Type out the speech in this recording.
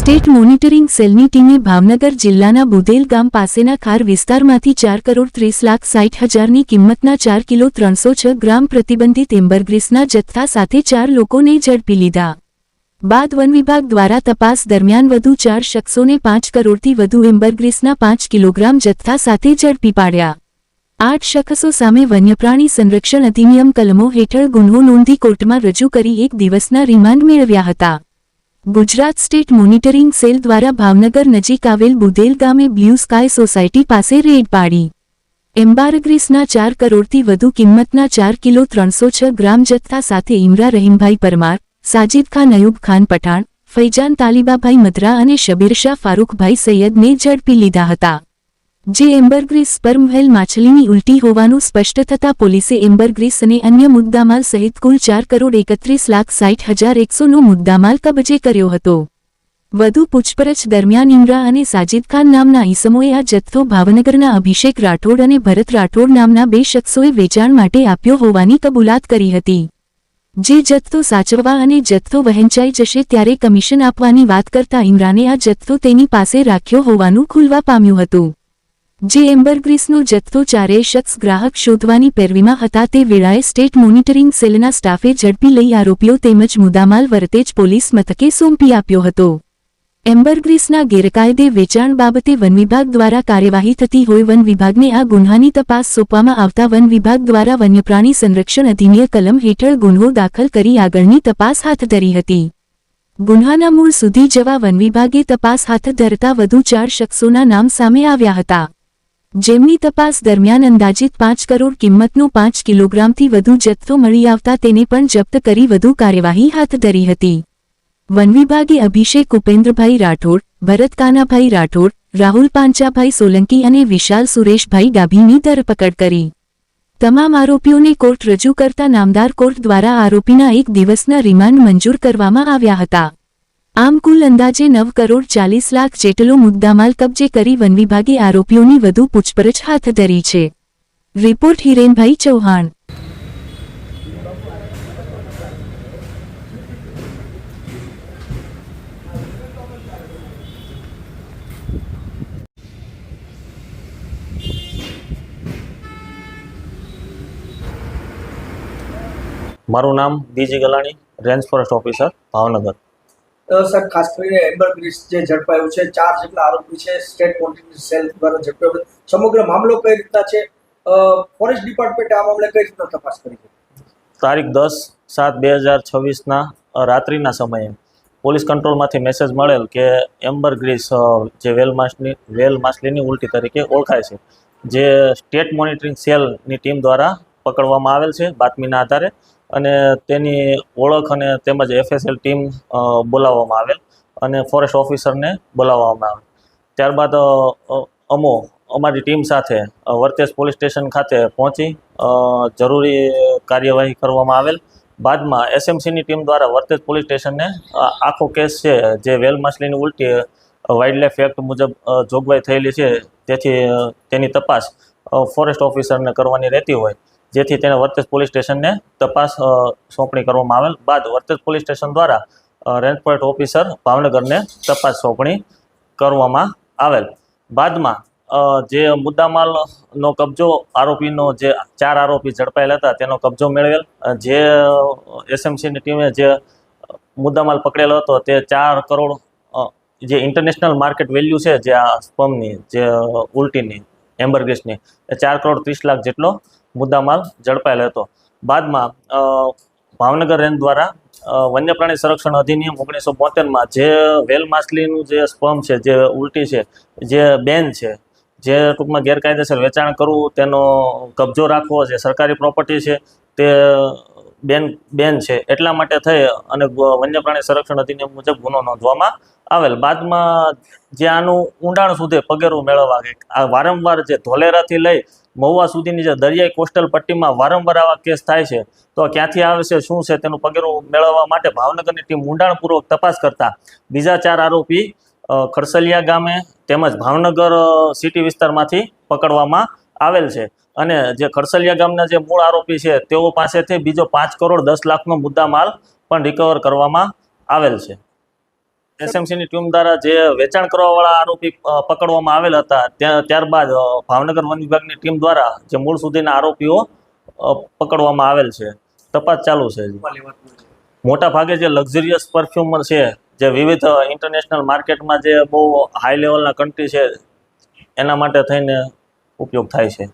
State monitoring સેલની ટીમે ભાવનગર જિલ્લાના બુદેલ ગામ પાસેના ખાર વિસ્તારમાંથી 4,30,60,000ની કિંમતના 4 કિલો 306 ગ્રામ પ્રતિબંધિત એમ્બરગ્રીસના જથ્થા સાથે 4 લોકોને ઝડપી લીધા બાદ વન વિભાગ દ્વારા તપાસ દરમિયાન વધુ 4 શખ્સોને 5 કરોડથી વધુ એમ્બરગ્રીસના 5 કિલોગ્રામ જથ્થા સાથે ઝડપી પાડ્યા 8 શખ્સો સામે વન્યપ્રાણી સંરક્ષણ અધિનિયમ કલમો હેઠળ ગુન્હો નોંધી કોર્ટમાં રજૂ કરી 1 દિવસના રિમાન્ડ મેળવ્યા હતા। ગુજરાત સ્ટેટ મોનિટરિંગ સેલ દ્વારા ભાવનગર નજીક આવેલ બુદેલ ગામે બ્લુ સ્કાય સોસાયટી પાસે રેડ પાડી એમ્બરગ્રીસના 4 કરોડથી વધુ કિંમતના 4 કિલો 306 ગ્રામ જથ્થા સાથે ઇમરા રહીમભાઈ પરમાર, સાજિદ ખાન અયુબ ખાન પઠાણ, ફૈજાન તાલિબાભાઈ મદ્રા અને શબીરશાહ ફારૂકભાઈ સૈયદને ઝડપી લીધા હતા। જે એમ્બરગ્રીસ સ્પર્મ વ્હેલ માછલીની ઉલટી હોવાનું સ્પષ્ટ થતાં પોલીસે એમ્બરગ્રીસ અને અન્ય મુદ્દામાલ સહિત કુલ 4,31,60,100નો મુદ્દામાલ કબજે કર્યો હતો। વધુ પૂછપરછ દરમિયાન ઇમરા અને સાજિદ ખાન નામના ઈસમોએ આ જથ્થો ભાવનગરના અભિષેક રાઠોડ અને ભરત રાઠોડ નામના 2 શખ્સોએ વેચાણ માટે આપ્યો હોવાની કબૂલાત કરી હતી। જે જથ્થો સાચવવા અને જથ્થો વહેંચાઈ જશે ત્યારે કમિશન આપવાની વાત કરતા ઇમરાને આ જથ્થો તેની પાસે રાખ્યો હોવાનું ખુલવા પામ્યું હતું। જે એમ્બરગ્રીસનો જથ્થો 4 શખ્સ ગ્રાહક શોધવાની પેરવીમાં હતા તે વેળાએ સ્ટેટ મોનિટરિંગ સેલના સ્ટાફે ઝડપી લઈ આરોપીઓ તેમજ મુદ્દામાલ વરતેજ પોલીસ મથકે સોંપી આપ્યો હતો। એમ્બરગ્રીસના ગેરકાયદે વેચાણ બાબતે વન વિભાગ દ્વારા કાર્યવાહી થતી હોય વન વિભાગને આ ગુન્હાની તપાસ સોંપવામાં આવતા વન વિભાગ દ્વારા વન્યપ્રાણી સંરક્ષણ અધિનિયમ કલમ હેઠળ ગુન્હો દાખલ કરી આગળની તપાસ હાથ ધરી હતી। ગુન્હાના મૂળ સુધી જવા વન વિભાગે તપાસ હાથ ધરતા વધુ 4 શખ્સોના નામ સામે આવ્યા હતા। જેમની તપાસ દરમિયાન અંદાજિત 5 કરોડ કિંમતનો 5 કિલોગ્રામથી વધુ જથ્થો મળી આવતા તેને પણ જપ્ત કરી વધુ કાર્યવાહી હાથ ધરી હતી। વન વિભાગે અભિષેક ઉપેન્દ્રભાઈ રાઠોડ, ભરત કાનાભાઈ રાઠોડ, રાહુલ પાંચાભાઈ સોલંકી અને વિશાલ સુરેશભાઈ ડાભીની ધરપકડ કરી। તમામ આરોપીઓને કોર્ટ રજૂ કરતા નામદાર કોર્ટ દ્વારા આરોપીના 1 દિવસના રિમાન્ડ મંજૂર કરવામાં આવ્યા હતા। આમ કુલ અંદાજે 9 કરોડ 40 લાખ જેટલો મુદ્દામાલ કબજે કરી વન વિભાગે આરોપીઓની વધુ પૂછપરછ હાથ ધરી છે। રિપોર્ટ હિરેનભાઈ ચૌહાણ। મારું નામ બીજી Galani, range forest officer Bhavnagar. Sir, ખાસ કરીને એમ્બરગ્રીસ જે ઝડપાયું છે, 4 જેટલા આરોપી છે, સ્ટેટ મોનિટરિંગ સેલ દ્વારા ઝડપાયો। સમગ્ર મામલો કઈ રીતના છે? ફોરેસ્ટ ડિપાર્ટમેન્ટે આ મામલે કઈ રીતના તપાસ કરી છે? તારીખ 10/7/2026ના રાત્રિના સમયે પોલીસ કંટ્રોલમાંથી મેસેજ મળેલ કે એમ્બરગ્રીસ જે વેલ માછલીની ઉલટી તરીકે ઓળખાય છે, જે સ્ટેટ મોનિટરિંગ સેલની ટીમ દ્વારા પકડવામાં આવેલ છે બાતમીના આધારે, અને તેની ઓળખ અને તેમજ FSL ટીમ બોલાવવામાં આવેલ અને ફોરેસ્ટ ઓફિસરને બોલાવવામાં આવેલ। ત્યારબાદ અમારી ટીમ સાથે વરતેજ પોલીસ સ્ટેશન ખાતે પહોંચી જરૂરી કાર્યવાહી કરવામાં આવેલ। બાદમાં SMCની ટીમ દ્વારા વરતેજ પોલીસ સ્ટેશનને આખો કેસ છે જે વેલ માછલીની ઉલટી વાઇલ્ડલાઇફ એક્ટ મુજબ જોગવાઈ થયેલી છે, તેથી તેની તપાસ ફોરેસ્ટ ઓફિસરને કરવાની રહેતી હોય, જેથી તેને વરતેજ પોલીસ સ્ટેશનને તપાસ સોંપણી કરવામાં આવેલ। બાદ વરતેજ પોલીસ સ્ટેશન દ્વારા રેન્જ ફોરેસ્ટ ઓફિસર ભાવનગરને તપાસ સોંપણી કરવામાં આવેલ। બાદમાં જે મુદ્દામાલનો કબજો આરોપીનો જે 4 આરોપી ઝડપાયેલા હતા તેનો કબજો મેળવેલ। જે SMCની ટીમે જે મુદ્દામાલ પકડેલો હતો તે 4 કરોડ જે ઇન્ટરનેશનલ માર્કેટ વેલ્યુ છે જે આ સ્પર્મની જે ઉલટીની એમ્બરગ્રીસની એ 4 કરોડ 30 લાખ જેટલો મુદ્દામાલ ઝડપાયેલો હતો। બાદમાં ભાવનગર રેન્જ દ્વારા વન્યપ્રાણી સંરક્ષણ અધિનિયમ 1972માં જે વેલ માછલીનું જે સ્પર્મ છે, જે ઉલટી છે, જે બેન છે, જે ટૂંકમાં ગેરકાયદેસર વેચાણ કરવું, તેનો કબજો રાખવો, જે સરકારી પ્રોપર્ટી છે તે બેન છે, એટલા માટે થઈ અને વન્યપ્રાણી સંરક્ષણ અધિનિયમ મુજબ ગુનો નોંધવામાં આવેલ। બાદમાં જે આનું ઊંડાણ સુધી પગેરું મેળવવા આ વારંવાર જે ધોલેરાથી લઈ મહુવા સુધીની જે દરિયાઈ કોસ્ટલ પટ્ટીમાં વારંવાર આવા કેસ થાય છે, તો ક્યાંથી આવે છે, શું છે, તેનું પગેરું મેળવવા માટે ભાવનગરની ટીમ ઊંડાણપૂર્વક તપાસ કરતા બીજા 4 આરોપી ખડસલિયા ગામે તેમજ ભાવનગર સિટી વિસ્તારમાંથી પકડવામાં આવેલ છે। અને જે ખડસલિયા ગામના જે મૂળ આરોપી છે તેઓ પાસેથી બીજો 5 કરોડ 10 લાખનો મુદ્દા માલ પણ રિકવર કરવામાં આવેલ છે। એસએમસીની ટીમ દ્વારા જે વેચાણ કરવાવાળા આરોપી પકડવામાં આવેલ હતા ત્યારબાદ ભાવનગર વન વિભાગની ટીમ દ્વારા જે મૂળ સુધીના આરોપીઓ પકડવામાં આવેલ છે. તપાસ ચાલુ છે. મોટા ભાગે જે લક્ઝરિયસ પરફ્યુમ છે, જે વિવિધ ઇન્ટરનેશનલ માર્કેટમાં જે બહુ હાઈ લેવલના કન્ટ્રી છે એના માટે થઈને ઉપયોગ થાય છે.